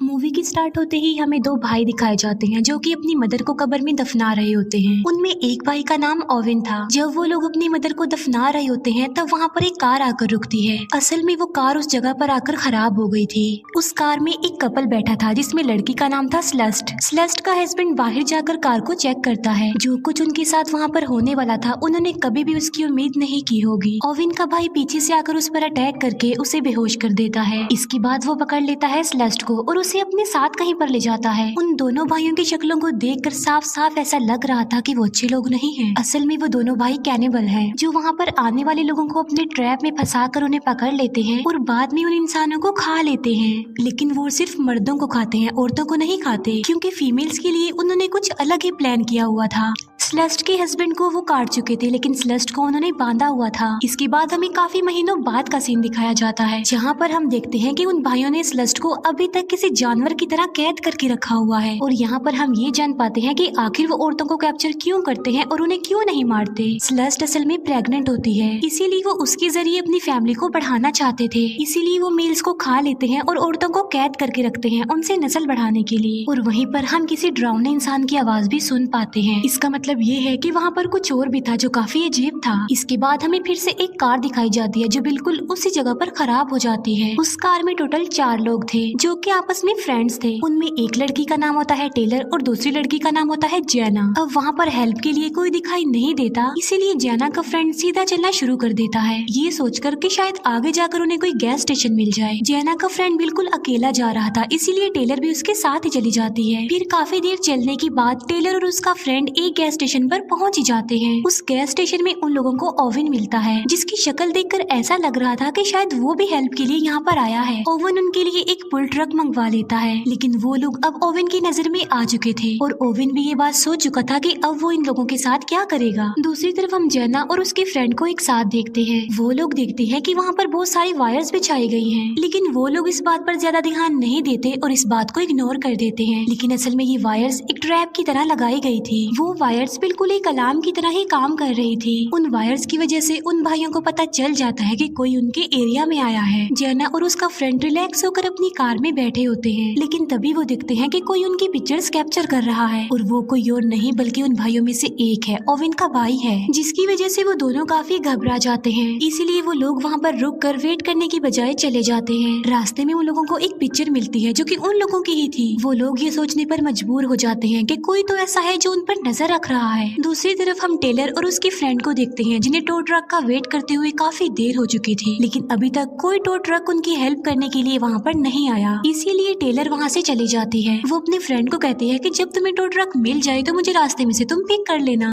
Movie की start होते ही हमें दो भाई दिखाए जाते हैं जो कि अपनी मदर को कब्र में दफना रहे होते हैं। उनमें एक भाई का नाम ओवेन था। जब वो लोग अपनी मदर को दफना रहे होते हैं तब वहाँ पर एक कार आकर रुकती है। असल में वो कार उस जगह पर आकर खराब हो गई थी। उस कार में एक कपल बैठा था जिसमें लड़की का नाम था स्लस्ट। स्लस्ट का हस्बैंड बाहर जाकर कार को चेक करता है। जो कुछ उनके साथ वहाँ पर होने वाला था उन्होंने कभी भी उसकी उम्मीद नहीं की होगी। ओवेन का भाई पीछे से आकर उस पर अटैक करके उसे बेहोश कर देता है। इसके बाद वो पकड़ लेता है स्लस्ट को और उसे अपने साथ कहीं पर ले जाता है। उन दोनों भाइयों की शक्लों को देखकर साफ साफ ऐसा लग रहा था कि वो अच्छे लोग नहीं हैं। असल में वो दोनों भाई कैनिबल हैं, जो वहाँ पर आने वाले लोगों को अपने ट्रैप में फंसाकर उन्हें पकड़ लेते हैं और बाद में उन इंसानों को खा लेते हैं। लेकिन वो सिर्फ मर्दों को खाते हैं, औरतों को नहीं खाते, क्योंकि फीमेल्स के लिए उन्होंने कुछ अलग ही प्लान किया हुआ था। स्लस्ट के हस्बैंड को वो काट चुके थे लेकिन स्लस्ट को उन्होंने बांधा हुआ था। इसके बाद हमें काफी महीनों बाद का सीन दिखाया जाता है जहाँ पर हम देखते हैं कि उन भाइयों ने स्लस्ट को अभी तक किसी जानवर की तरह कैद करके रखा हुआ है। और यहाँ पर हम ये जान पाते हैं कि आखिर वो औरतों को कैप्चर क्यों करते हैं और उन्हें क्यों नहीं मारते। स्लस्ट असल में प्रेग्नेंट होती है, इसीलिए वो उसके जरिए अपनी फैमिली को बढ़ाना चाहते थे। इसीलिए वो मेल्स को खा लेते हैं और औरतों को कैद करके रखते हैं उनसे नस्ल बढ़ाने के लिए। और वहीं पर हम किसी डरावने इंसान की आवाज भी सुन पाते हैं। इसका मतलब ये है कि वहाँ पर कुछ और भी था जो काफी अजीब था। इसके बाद हमें फिर से एक कार दिखाई जाती है जो बिल्कुल उसी जगह पर खराब हो जाती है। उस कार में टोटल 4 लोग थे जो कि आपस में फ्रेंड्स थे। उनमें एक लड़की का नाम होता है टेलर और दूसरी लड़की का नाम होता है जैना। अब वहाँ पर हेल्प के लिए कोई दिखाई नहीं देता, इसीलिए जैना का फ्रेंड सीधा चलना शुरू कर देता है, ये सोचकर कि शायद आगे जाकर उन्हें कोई गैस स्टेशन मिल जाए। जैना का फ्रेंड बिल्कुल अकेला जा रहा था, इसीलिए टेलर भी उसके साथ ही चली जाती है। फिर काफी देर चलने के बाद टेलर और उसका फ्रेंड एक गैस स्टेशन पर पहुंच ही जाते हैं। उस गैस स्टेशन में उन लोगों को ओवेन मिलता है, जिसकी शक्ल देखकर ऐसा लग रहा था कि शायद वो भी हेल्प के लिए यहाँ पर आया है। ओवेन उनके लिए एक फुल ट्रक मंगवा लेता है, लेकिन वो लोग अब ओवेन की नजर में आ चुके थे और ओवेन भी ये बात सोच चुका था कि अब वो इन लोगों के साथ क्या करेगा। दूसरी तरफ हम जैना और उसके फ्रेंड को एक साथ देखते हैं। वो लोग देखते हैं कि वहाँ पर बहुत सारी वायर्स बिछाई गई हैं, लेकिन वो लोग इस बात पर ज्यादा ध्यान नहीं देते और इस बात को इग्नोर कर देते हैं। लेकिन असल में ये वायर्स एक ट्रैप की तरह लगाई गई थी। वो वायर्स बिल्कुल एक अलार्म की तरह ही काम कर रही थी। उन वायर्स की वजह से उन भाइयों को पता चल जाता है कि कोई उनके एरिया में आया है। जैना और उसका फ्रेंड रिलैक्स होकर अपनी कार में बैठे होते हैं, लेकिन तभी वो देखते हैं कि कोई उनकी पिक्चर्स कैप्चर कर रहा है और वो कोई और नहीं बल्कि उन भाइयों में से एक है, ओवेन का भाई है, जिसकी वजह से वो दोनों काफी घबरा जाते हैं। इसीलिए वो लोग वहाँ पर रुक कर वेट करने की बजाय चले जाते हैं। रास्ते में उन लोगों को एक पिक्चर मिलती है जो कि उन लोगों की ही थी। वो लोग ये सोचने पर मजबूर हो जाते हैं कि कोई तो ऐसा है जो उन पर नजर रख रहा है। दूसरी तरफ हम टेलर और उसकी फ्रेंड को देखते हैं जिन्हें टो ट्रक का वेट करते हुए काफी देर हो चुकी थी, लेकिन अभी तक कोई टो ट्रक उनकी हेल्प करने के लिए वहाँ पर नहीं आया। इसीलिए टेलर वहाँ से चली जाती है। वो अपने फ्रेंड को कहती है कि जब तुम्हें टो ट्रक मिल जाए तो मुझे रास्ते में से तुम पिक कर लेना।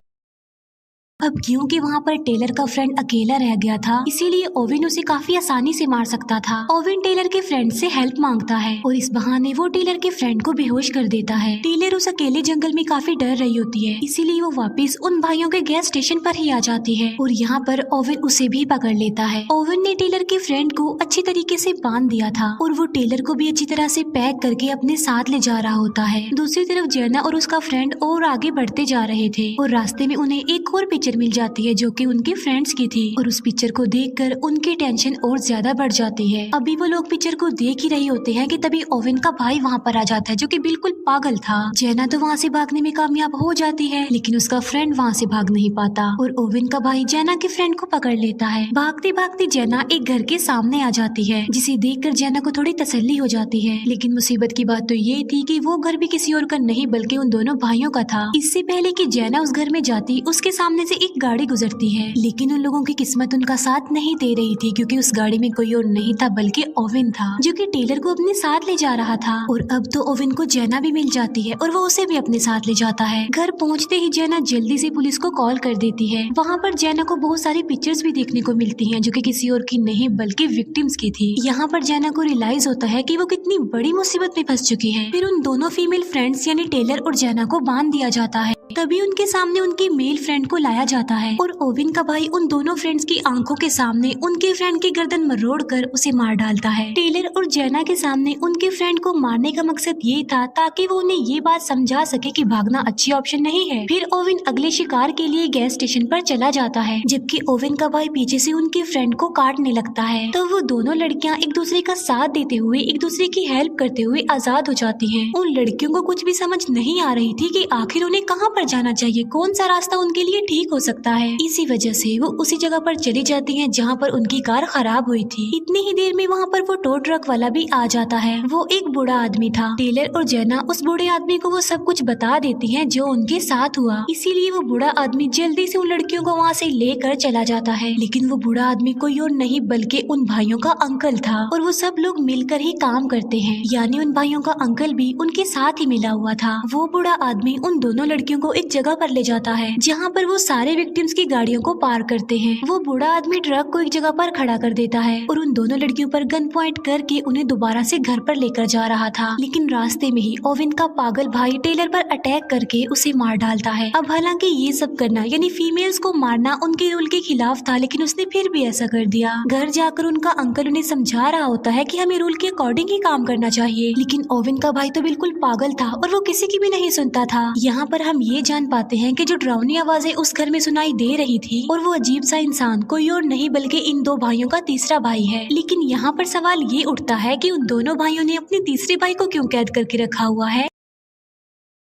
अब क्योंकि वहाँ पर टेलर का फ्रेंड अकेला रह गया था, इसीलिए ओवेन उसे काफी आसानी से मार सकता था। ओवेन टेलर के फ्रेंड से हेल्प मांगता है और इस बहाने वो टेलर के फ्रेंड को बेहोश कर देता है। टेलर उस अकेले जंगल में काफी डर रही होती है, इसीलिए वो वापस उन भाइयों के गैस स्टेशन पर ही आ जाती है और यहाँ पर ओवेन उसे भी पकड़ लेता है। ओवेन ने टेलर के फ्रेंड को अच्छी तरीके से बांध दिया था और वो टेलर को भी अच्छी तरह से पैक करके अपने साथ ले जा रहा होता है। दूसरी तरफ जैना और उसका फ्रेंड और आगे बढ़ते जा रहे थे और रास्ते में उन्हें एक और पिक्चर मिल जाती है जो कि उनके फ्रेंड्स की थी और उस पिक्चर को देखकर उनकी टेंशन और ज्यादा बढ़ जाती है। अभी वो लोग पिक्चर को देख ही रहे होते हैं कि तभी ओवेन का भाई वहाँ पर आ जाता है जो कि बिल्कुल पागल था। जैना तो वहाँ से भागने में कामयाब हो जाती है, लेकिन उसका फ्रेंड वहाँ से भाग नहीं पाता और ओवेन का भाई जैना के फ्रेंड को पकड़ लेता है। भागते भागते जैना एक घर के सामने आ जाती है, जिसे देखकर जैना को थोड़ी तसल्ली हो जाती है। लेकिन मुसीबत की बात तो ये थी कि वो घर भी किसी और का नहीं बल्कि उन दोनों भाइयों का था। इससे पहले कि जैना उस घर में जाती, उसके सामने से एक गाड़ी गुजरती है, लेकिन उन लोगों की किस्मत उनका साथ नहीं दे रही थी, क्योंकि उस गाड़ी में कोई और नहीं था बल्कि ओवेन था, जो कि टेलर को अपने साथ ले जा रहा था। और अब तो ओवेन को जैना भी मिल जाती है और वो उसे भी अपने साथ ले जाता है। घर पहुंचते ही जैना जल्दी से पुलिस को कॉल कर देती है। वहाँ पर जैना को बहुत सारी पिक्चर्स भी देखने को मिलती हैं जो कि किसी और की नहीं बल्कि विक्टिम्स की थी। यहाँ पर जैना को रियलाइज होता है कि वो कितनी बड़ी मुसीबत में फंस चुकी है। फिर उन दोनों फीमेल फ्रेंड्स यानी टेलर और जैना को बांध दिया जाता है तभी उनके सामने उनके मेल फ्रेंड को लाया जाता है और ओविन का भाई उन दोनों फ्रेंड्स की आंखों के सामने उनके फ्रेंड की गर्दन मरोड़ कर उसे मार डालता है। टेलर और जेना के सामने उनके फ्रेंड को मारने का मकसद ये था ताकि वो उन्हें ये बात समझा सके कि भागना अच्छी ऑप्शन नहीं है। फिर ओविन अगले शिकार के लिए गैस स्टेशन पर चला जाता है, जबकि ओविन का भाई पीछे से उनके फ्रेंड को काटने लगता है। तो वो दोनों लड़कियां एक दूसरे का साथ देते हुए एक दूसरे की हेल्प करते हुए आजाद हो जाती हैं। उन लड़कियों को कुछ भी समझ नहीं आ रही थी कि आखिर उन्हें कहाँ पर जाना चाहिए, कौन सा रास्ता उनके लिए ठीक हो सकता है। इसी वजह से वो उसी जगह पर चली जाती हैं जहाँ पर उनकी कार खराब हुई थी। इतनी ही देर में वहाँ पर वो टो ट्रक वाला भी आ जाता है। वो एक बूढ़ा आदमी था। टेलर और जेना उस बूढ़े आदमी को वो सब कुछ बता देती हैं जो उनके साथ हुआ। इसीलिए वो बूढ़ा आदमी जल्दी से उन लड़कियों को वहाँ से लेकर चला जाता है। लेकिन वो बूढ़ा आदमी कोई और नहीं बल्कि उन भाइयों का अंकल था और वो सब लोग मिलकर ही काम करते हैं, यानी उन भाइयों का अंकल भी उनके साथ ही मिला हुआ था। वो बूढ़ा आदमी उन दोनों लड़कियों को एक जगह पर ले जाता है जहाँ पर वो सारे विक्टिम्स की गाड़ियों को पार करते हैं। वो बूढ़ा आदमी ट्रक को एक जगह पर खड़ा कर देता है और उन दोनों लड़कियों पर गन पॉइंट करके उन्हें दोबारा से घर पर लेकर जा रहा था। लेकिन रास्ते में ही ओविन का पागल भाई टेलर पर अटैक करके उसे मार डालता है। अब हालांकि ये सब करना यानी फीमेल्स को मारना उनके रूल के खिलाफ था, लेकिन उसने फिर भी ऐसा कर दिया। घर जाकर उनका अंकल उन्हें समझा रहा होता है कि हमें रूल के अकॉर्डिंग ही काम करना चाहिए, लेकिन ओविन का भाई तो बिल्कुल पागल था और वो किसी की भी नहीं सुनता था। यहाँ पर हम ये जान पाते हैं कि जो डरावनी आवाजें उस घर में सुनाई दे रही थी और वो अजीब सा इंसान कोई और नहीं बल्कि इन दो भाइयों का तीसरा भाई है। लेकिन यहाँ पर सवाल ये उठता है कि उन दोनों भाइयों ने अपने तीसरे भाई को क्यों कैद करके रखा हुआ है।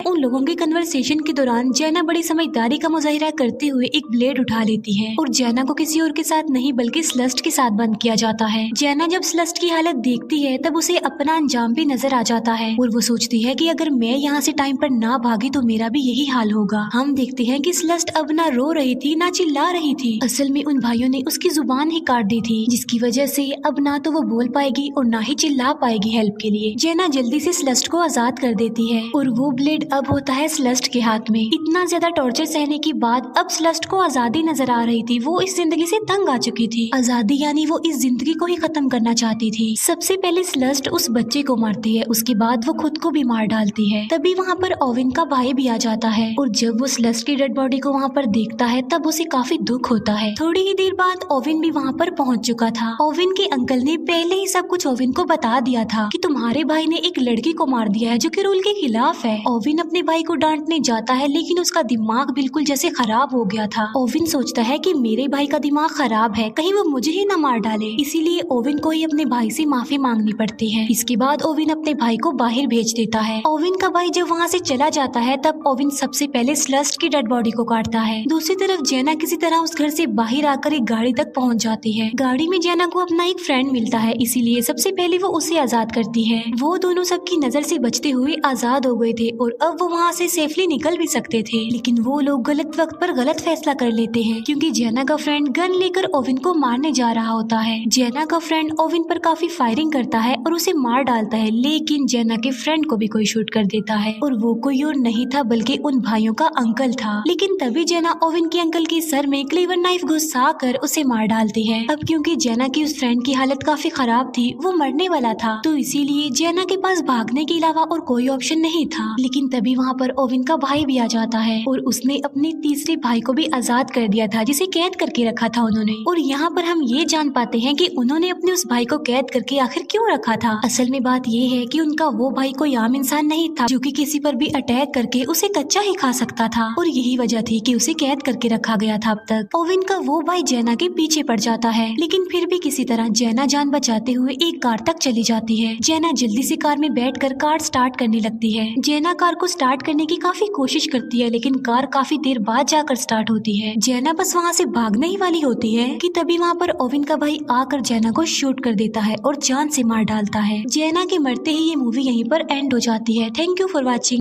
उन लोगों के कन्वर्सेशन के दौरान जेना बड़ी समझदारी का मुजाहिरा करते हुए एक ब्लेड उठा लेती है और जेना को किसी और के साथ नहीं बल्कि स्लस्ट के साथ बंद किया जाता है। जेना जब स्लस्ट की हालत देखती है तब उसे अपना अंजाम भी नजर आ जाता है और वो सोचती है कि अगर मैं यहाँ से टाइम पर ना भागी तो मेरा भी यही हाल होगा। हम देखते हैं कि स्लस्ट अब ना रो रही थी ना चिल्ला रही थी। असल में उन भाइयों ने उसकी जुबान ही काट दी थी, जिसकी वजह से अब ना तो वो बोल पाएगी और ना ही चिल्ला पाएगी हेल्प के लिए। जेना जल्दी से स्लस्ट को आजाद कर देती है और वो ब्लेड अब होता है स्लस्ट के हाथ में। इतना ज्यादा टॉर्चर सहने के बाद अब स्लस्ट को आजादी नजर आ रही थी। वो इस जिंदगी से तंग आ चुकी थी। आजादी यानी वो इस जिंदगी को ही खत्म करना चाहती थी। सबसे पहले स्लस्ट उस बच्चे को मारती है, उसके बाद वो खुद को भी मार डालती है। तभी वहाँ पर ओविन का भाई भी आ जाता है और जब वो स्लस्ट की डेड बॉडी को वहाँ पर देखता है तब उसे काफी दुख होता है। थोड़ी ही देर बाद ओविन भी वहाँ पर पहुँच चुका था। ओविन के अंकल ने पहले ही सब कुछ ओविन को बता दिया था कि तुम्हारे भाई ने एक लड़की को मार दिया है जो कि रूल के खिलाफ है। ओविन अपने भाई को डांटने जाता है लेकिन उसका दिमाग बिल्कुल जैसे खराब हो गया था। ओविन सोचता है कि मेरे भाई का दिमाग खराब है, कहीं वो मुझे ही न मार डाले। इसीलिए ओविन को ही अपने भाई से माफी मांगनी पड़ती है। इसके बाद ओविन अपने भाई को बाहर भेज देता है। ओविन का भाई जब वहाँ से चला जाता है तब ओविन सबसे पहले स्लस्ट की डेड बॉडी को काटता है। दूसरी तरफ जेना किसी तरह उस घर से बाहर आकर एक गाड़ी तक पहुँच जाती है। गाड़ी में जेना को अपना एक फ्रेंड मिलता है, इसीलिए सबसे पहले वो उसे आजाद करती है। वो दोनों सबकी नजर से बचते हुए आजाद हो गए थे और अब वो वहाँ से सेफली निकल भी सकते थे, लेकिन वो लोग गलत वक्त पर गलत फैसला कर लेते हैं क्योंकि जेना का फ्रेंड गन लेकर ओविन को मारने जा रहा होता है। जेना का फ्रेंड ओविन पर काफी फायरिंग करता है और उसे मार डालता है, लेकिन जेना के फ्रेंड को भी कोई शूट कर देता है और वो कोई और नहीं था बल्कि उन भाइयों का अंकल था। लेकिन तभी जेना ओविन के अंकल के सर में क्लीवर नाइफ घुसा कर उसे मार डालती है। अब क्योंकि जेना की उस फ्रेंड की हालत काफी खराब थी, वो मरने वाला था, तो इसीलिए जेना के पास भागने के अलावा और कोई ऑप्शन नहीं था। लेकिन तभी वहाँ पर ओविन का भाई भी आ जाता है और उसने अपने तीसरे भाई को भी आजाद कर दिया था जिसे कैद करके रखा था उन्होंने। और यहाँ पर हम ये जान पाते हैं कि उन्होंने अपने उस भाई को कैद करके आखिर क्यों रखा था। असल में बात ये है कि उनका वो भाई कोई आम इंसान नहीं था जो कि किसी पर भी अटैक करके उसे कच्चा ही खा सकता था, और यही वजह थी कि उसे कैद करके रखा गया था। अब तक ओविन का वो भाई जेना के पीछे पड़ जाता है, लेकिन फिर भी किसी तरह जेना जान बचाते हुए एक कार तक चली जाती है। जेना जल्दी से कार में बैठकर कार स्टार्ट करने लगती है। जेना कार को स्टार्ट करने की काफी कोशिश करती है, लेकिन कार काफी देर बाद जाकर स्टार्ट होती है। जेना बस वहाँ से भागने ही वाली होती है कि तभी वहाँ पर ओविन का भाई आकर जेना को शूट कर देता है और जान से मार डालता है। जेना के मरते ही ये मूवी यहीं पर एंड हो जाती है। Thank you for watching.